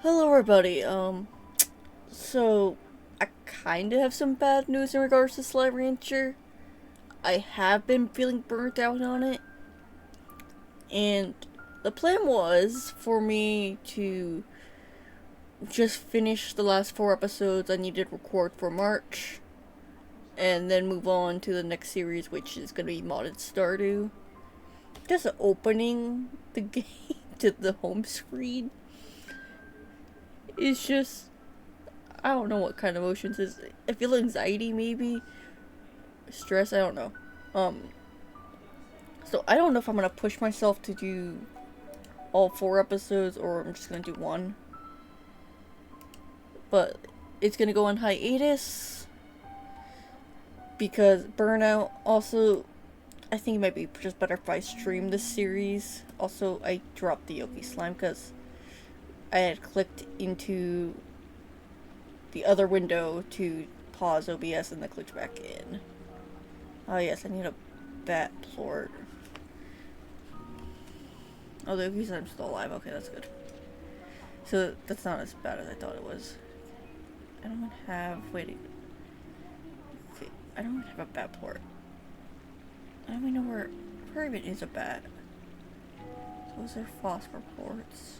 Hello everybody, so I kinda have some bad news in regards to Slime Rancher. I have been feeling burnt out on it, and the plan was for me to just finish the last 4 episodes I needed to record for March, and then move on to the next series, which is gonna be Modded Stardew. Just opening the game to the home screen is just, I don't know what kind of emotions is. I feel anxiety, maybe stress. I don't know. Um. So I don't know if I'm gonna push myself to do all 4 episodes or I'm just gonna do one. But it's gonna go on hiatus because burnout. Also, I think it might be just better if I stream this series. Also, I dropped the Yogi slime because I had clicked into the other window to pause OBS and then clicked back in. Oh yes, I need a bat plort. Oh, the Yogi slime's still alive. Okay, that's good. So that's not as bad as I thought it was. I don't have. Wait. Okay, I don't have a bat port. I don't even know where even is a bat. Those are phosphor ports.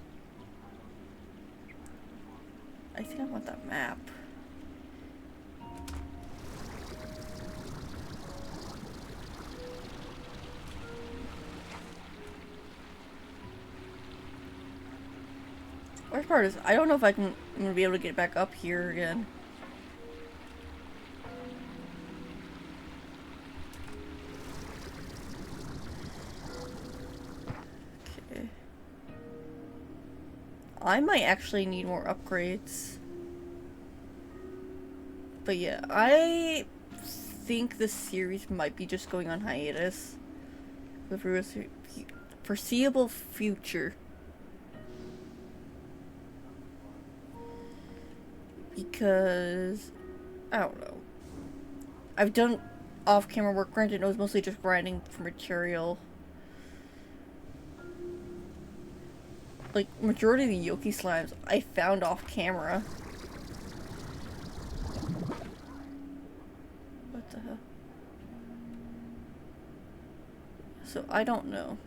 I think I want that map. Worst part is I don't know if I'm gonna be able to get back up here again. Okay. I might actually need more upgrades. But yeah, I think this series might be just going on hiatus. The foreseeable future. Because I don't know. I've done off-camera work. Granted, it was mostly just grinding for material. Like, majority of the Yoki slimes I found off-camera. What the hell? So, I don't know.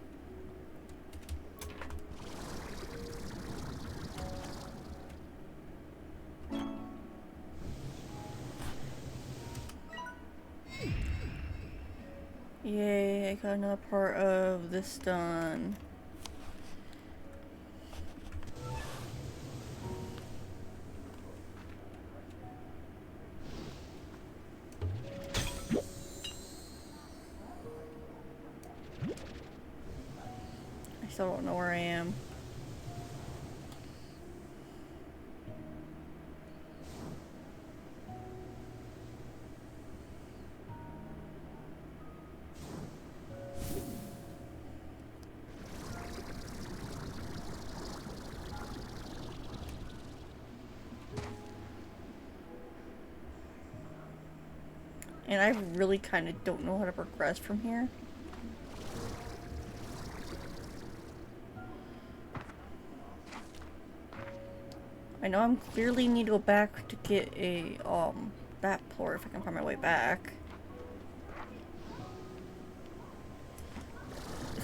Yay, I got another part of this done. I still don't know where I am. And I really kind of don't know how to progress from here. I know I'm clearly need to go back to get a, bat port if I can find my way back.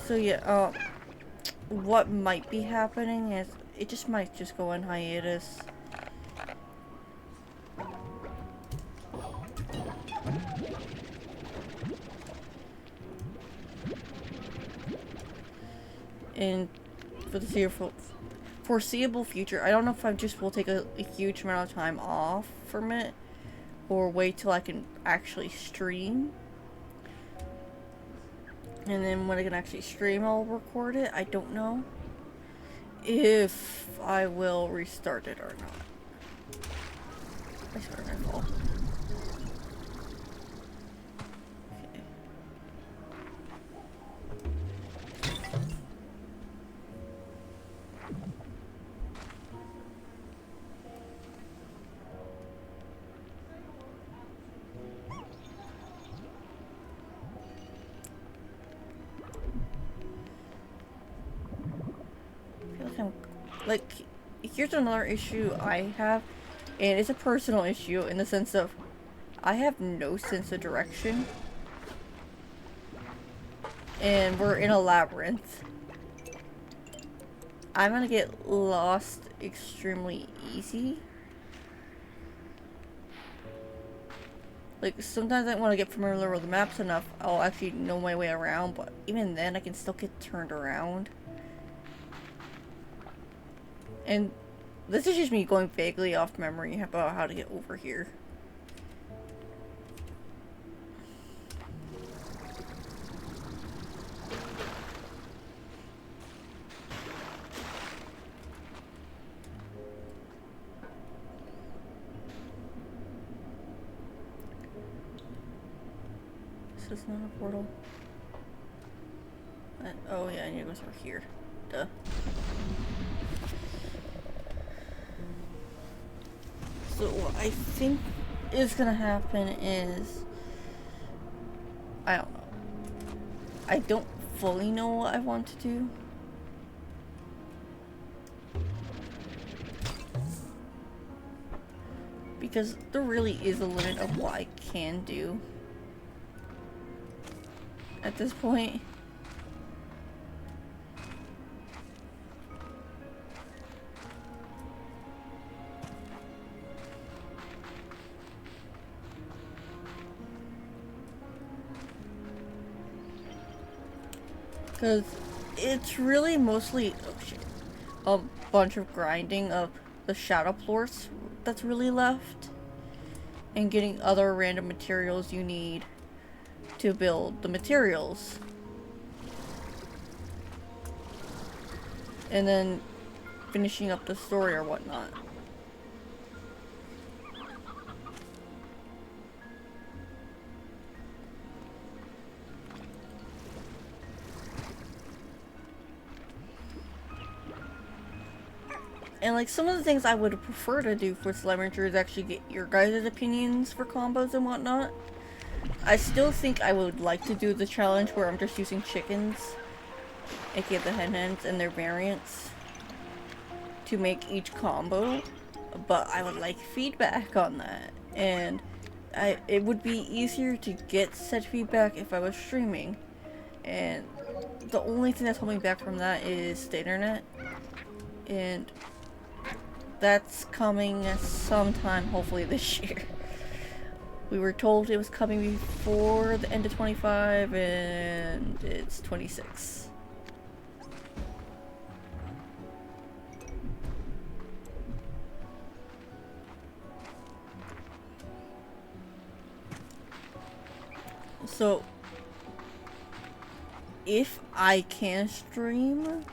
So yeah, what might be happening is it just might just go on hiatus. And for the foreseeable future, I don't know if I just will take a huge amount of time off from it or wait till I can actually stream. And then when I can actually stream, I'll record it. I don't know if I will restart it or not. I swear I'm gonna fall. Okay. I feel like I'm like here's another issue I have, and it's a personal issue in the sense of I have no sense of direction, and we're in a labyrinth. I'm gonna get lost extremely easy. Like, sometimes when I get familiar with the maps enough, I'll actually know my way around, but even then I can still get turned around. And this is just me going vaguely off memory about how to get over here. This is not a portal. Oh yeah, I need to go through here. Duh. So what I think is gonna happen is, I don't know. I don't fully know what I want to do. Because there really is a limit of what I can do at this point. Because it's really mostly, oh shit, a bunch of grinding of the shadow plorts that's really left. And getting other random materials you need to build the materials. And then finishing up the story or whatnot. And like some of the things I would prefer to do for Slime Rancher is actually get your guys' opinions for combos and whatnot. I still think I would like to do the challenge where I'm just using chickens, aka the hen-hens and their variants, to make each combo, but I would like feedback on that. And it would be easier to get said feedback if I was streaming. And the only thing that's holding me back from that is the internet. And that's coming sometime, hopefully this year. We were told it was coming before the end of 25, and it's 26. So, if I can stream,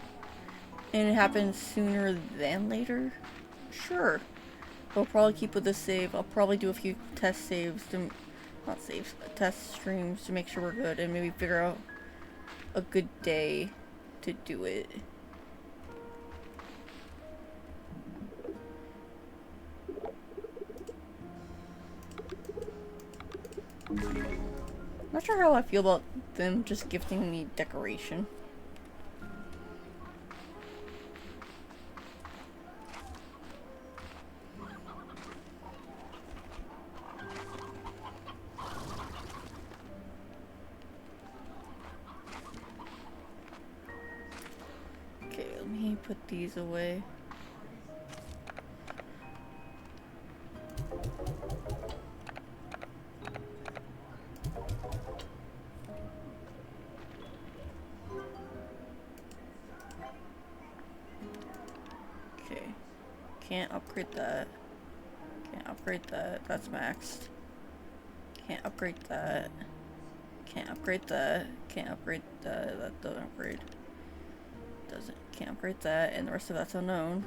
and it happens sooner than later, sure. I'll probably keep with the save. I'll probably do a few test saves to, not saves, test streams to make sure we're good, and maybe figure out a good day to do it. Not sure how I feel about them just gifting me decoration. Put these away. Okay. Can't upgrade that. Can't upgrade that. That's maxed. Can't upgrade that. Can't upgrade that. Can't upgrade that. That doesn't upgrade. Can't upgrade that, and the rest of that's unknown.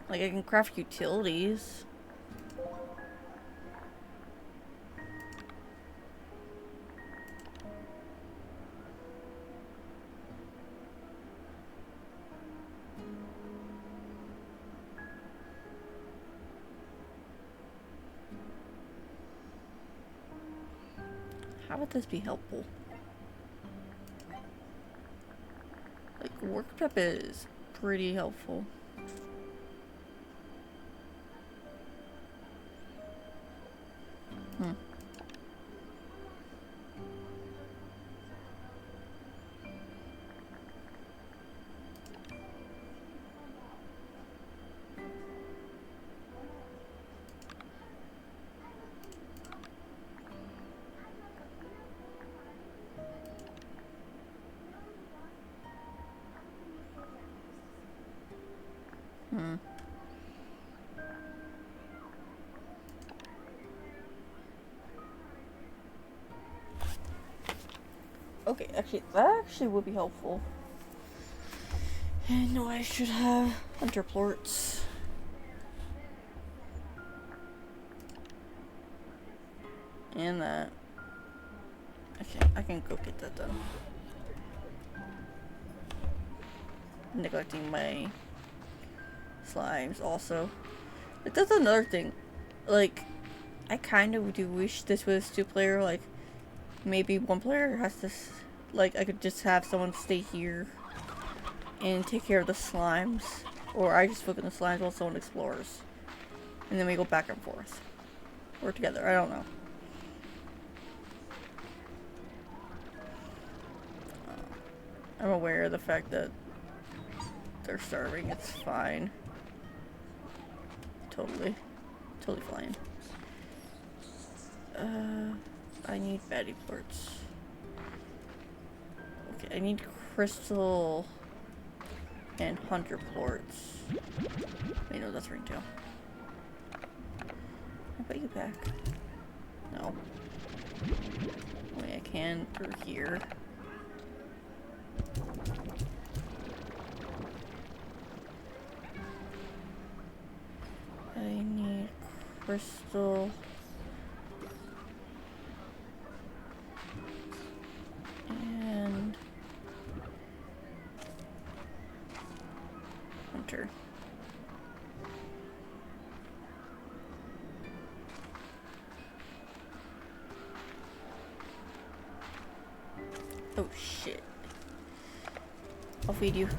Like, I can craft utilities. How would this be helpful? Like, work prep is pretty helpful. Hmm. Hmm. Okay, actually, that actually would be helpful. I know I should have hunter plorts. And that. Okay, I can go get that done. Neglecting my slimes also. But that's another thing. Like, I kind of do wish this was two-player. Like, maybe one player has to, like, I could just have someone stay here and take care of the slimes. Or I just focus on the slimes while someone explores. And then we go back and forth. Or together, I don't know. I'm aware of the fact that they're starving, it's fine. Totally fine. I need fatty plorts. Okay, I need crystal and hunter plorts. Wait, no, that's ringtail. How about you back? No. Wait, I can through here. I need crystal and hunter. Oh shit. I'll feed you.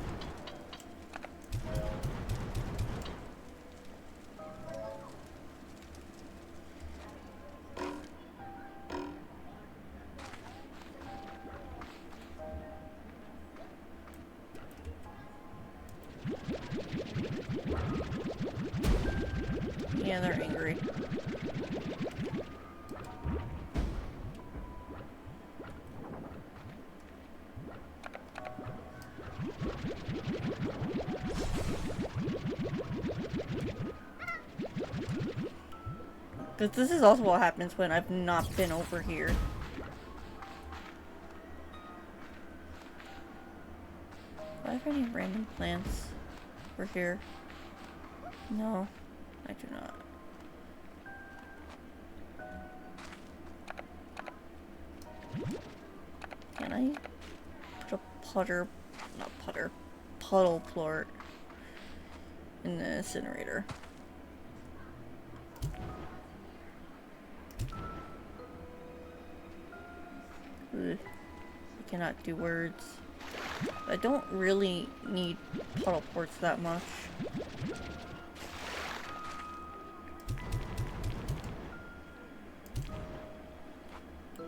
Yeah, they're angry. Because this is also what happens when I've not been over here. Do I have any random plants over here? No, I do not. Can I put a puddle plort in the incinerator? Ugh. I cannot do words. I don't really need puddle plorts that much.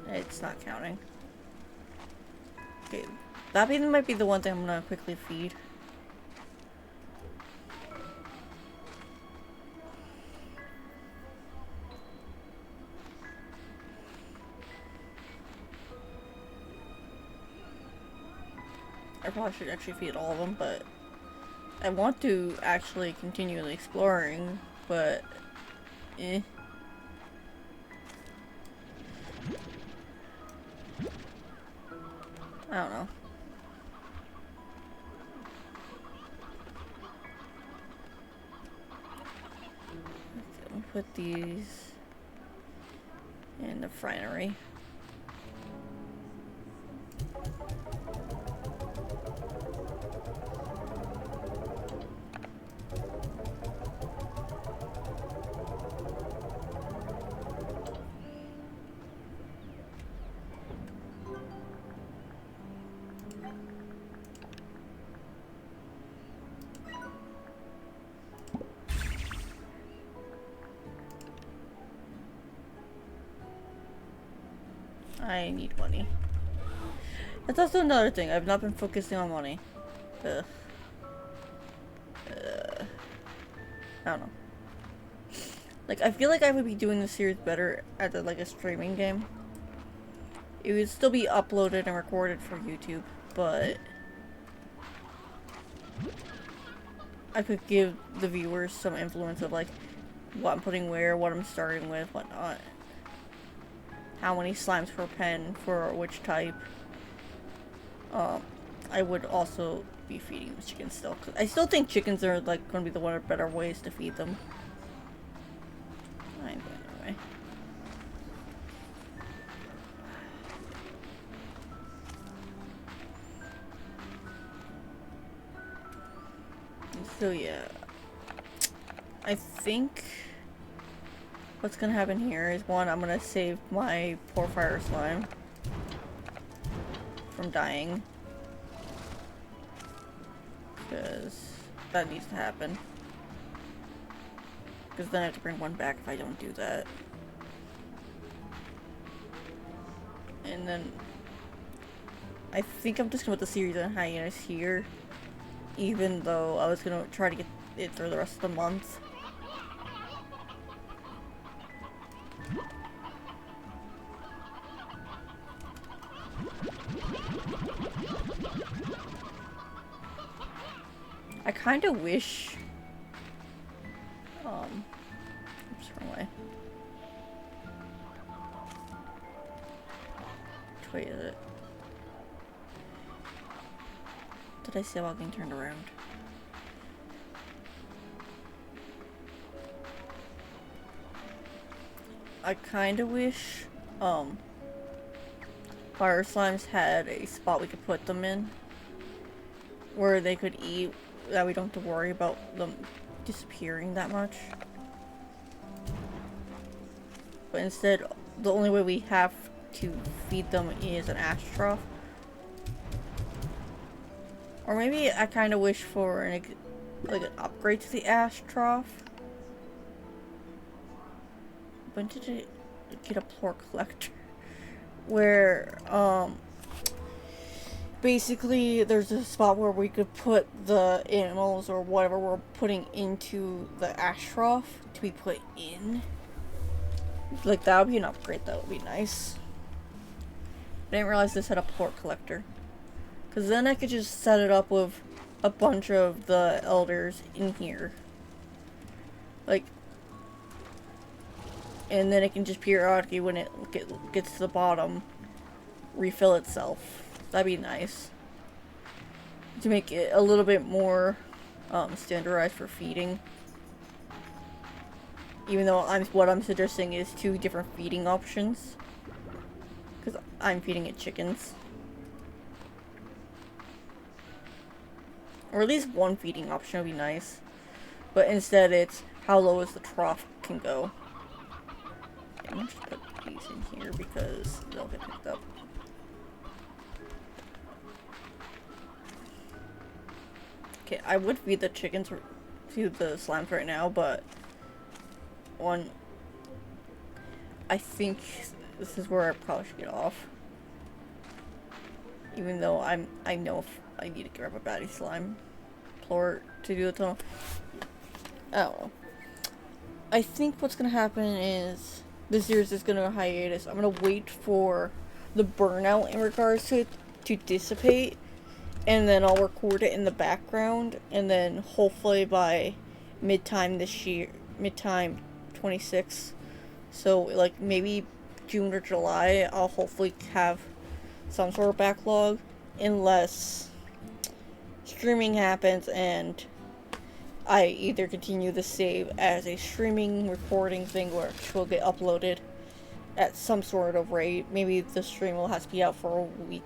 It's not counting. Okay, that might be the one thing I'm gonna quickly feed. I probably should actually feed all of them, but I want to actually continue exploring, but eh. I don't know. Okay, we'll put these in the frynery. I need money. That's also another thing. I've not been focusing on money. Ugh. I don't know. Like, I feel like I would be doing the series better as like a streaming game. It would still be uploaded and recorded for YouTube, but I could give the viewers some influence of like what I'm putting where, what I'm starting with, whatnot. How many slimes per pen for which type. I would also be feeding the chickens still. 'Cause I still think chickens are like going to be the one of the better ways to feed them. I'm going that way. So yeah, I think what's gonna happen here is one, I'm gonna save my poor fire slime from dying, because that needs to happen, because then I have to bring one back if I don't do that. And then I think I'm just gonna put the series on hiatus here, even though I was gonna try to get it through the rest of the month. I kind of wish, oops, wrong way. Which way is it? Did I say while being turned around? I kind of wish, fire slimes had a spot we could put them in, where they could eat, that we don't have to worry about them disappearing that much. But instead, the only way we have to feed them is an ash trough. Or maybe I kind of wish for an upgrade to the ash trough. When did it get a plore collector? Where, basically there's a spot where we could put the animals or whatever we're putting into the ash trough to be put in. Like, that would be an upgrade, that would be nice. I didn't realize this had a plore collector. Because then I could just set it up with a bunch of the elders in here. Like, and then it can just periodically, when it gets to the bottom, refill itself. That'd be nice. To make it a little bit more standardized for feeding. Even though what I'm suggesting is 2 different feeding options. Because I'm feeding it chickens. Or at least 1 feeding option would be nice. But instead it's how low as the trough can go. Okay, I'm gonna just put these in here because they'll get picked up. Okay, I would feed the chickens to the slimes right now, but I think this is where I probably should get off. Even though I know if I need to grab a baddie slime plore to do the tunnel. I don't know. I think what's gonna happen is this series is gonna hiatus. I'm gonna wait for the burnout in regards to it to dissipate, and then I'll record it in the background, and then hopefully by mid-time this year, mid-time 26, so like maybe June or July, I'll hopefully have some sort of backlog, unless streaming happens and I either continue the save as a streaming recording thing which will get uploaded at some sort of rate. Maybe the stream will have to be out for a week,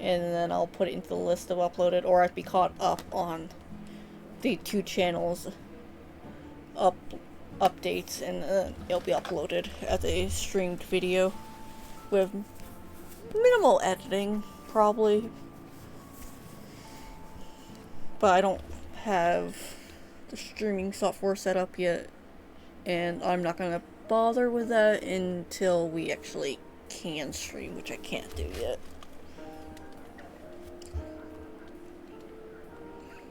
and then I'll put it into the list of uploaded, or I'd be caught up on the 2 channels updates, and it'll be uploaded as a streamed video with minimal editing, probably. But I don't have the streaming software set up yet, and I'm not gonna bother with that until we actually can stream, which I can't do yet.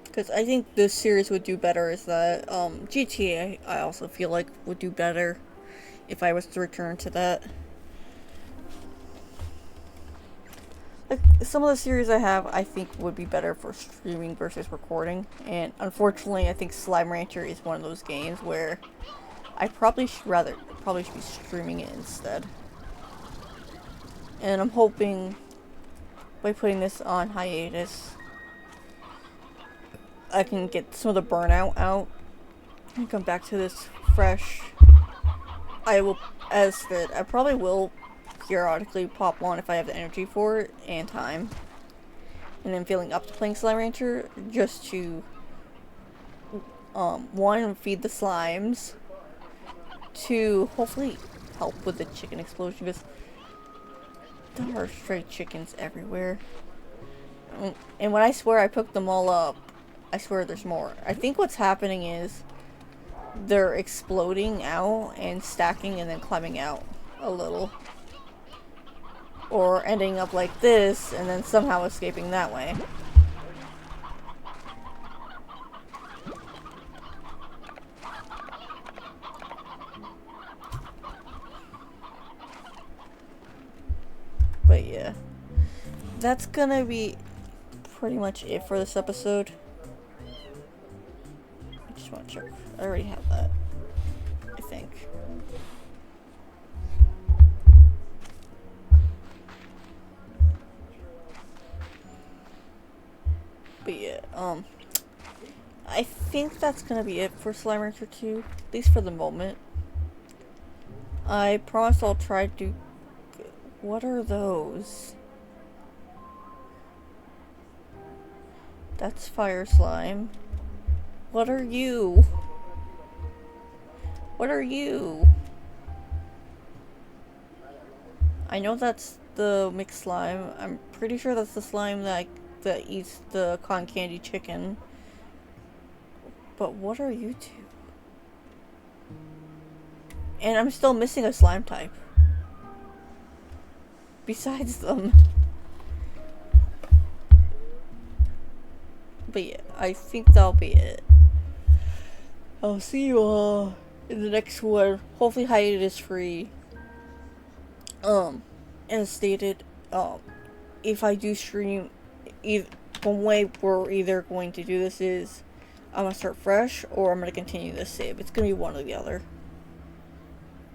Because I think this series would do better is that GTA I also feel like would do better if I was to return to that. Like, some of the series I have I think would be better for streaming versus recording, and unfortunately I think Slime Rancher is one of those games where I probably should be streaming it instead. And I'm hoping by putting this on hiatus I can get some of the burnout out and come back to this fresh. I probably will periodically pop on if I have the energy for it and time. And then feeling up to playing Slime Rancher just to one, feed the slimes, two, hopefully help with the chicken explosion, because there are stray chickens everywhere. And when I swear I picked them all up, I swear there's more. I think what's happening is they're exploding out and stacking and then climbing out a little. Or ending up like this and then somehow escaping that way. But yeah, that's gonna be pretty much it for this episode. I just want to check. I already have that, I think. But yeah, I think that's gonna be it for Slime Rancher 2, at least for the moment. I promise I'll try to. What are those? That's fire slime. What are you? What are you? I know that's the mixed slime. I'm pretty sure that's the slime that eats the cotton candy chicken. But what are you two? And I'm still missing a slime type. Besides them. But yeah, I think that'll be it. I'll see you all in the next one. Hopefully hiatus free. As stated, if I do stream, one way we're either going to do this is I'm gonna start fresh or I'm gonna continue this save. It's gonna be one or the other.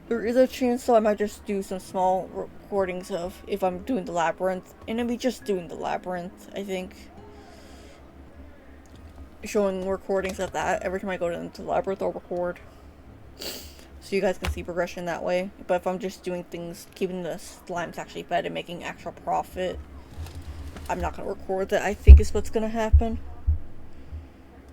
There is a chance though I might just do some small recordings of if I'm doing the labyrinth, and it'll be just doing the labyrinth, I think. Showing recordings of that every time I go into the labyrinth, I'll record. So you guys can see progression that way. But if I'm just doing things, keeping the slimes actually fed and making actual profit, I'm not going to record that, I think is what's going to happen.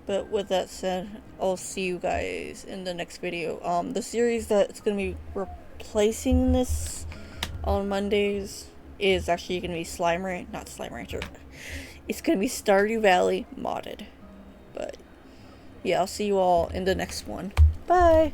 But with that said, I'll see you guys in the next video. The series that's going to be replacing this on Mondays is actually going to be not Slime Rancher. It's going to be Stardew Valley modded. But yeah, I'll see you all in the next one. Bye!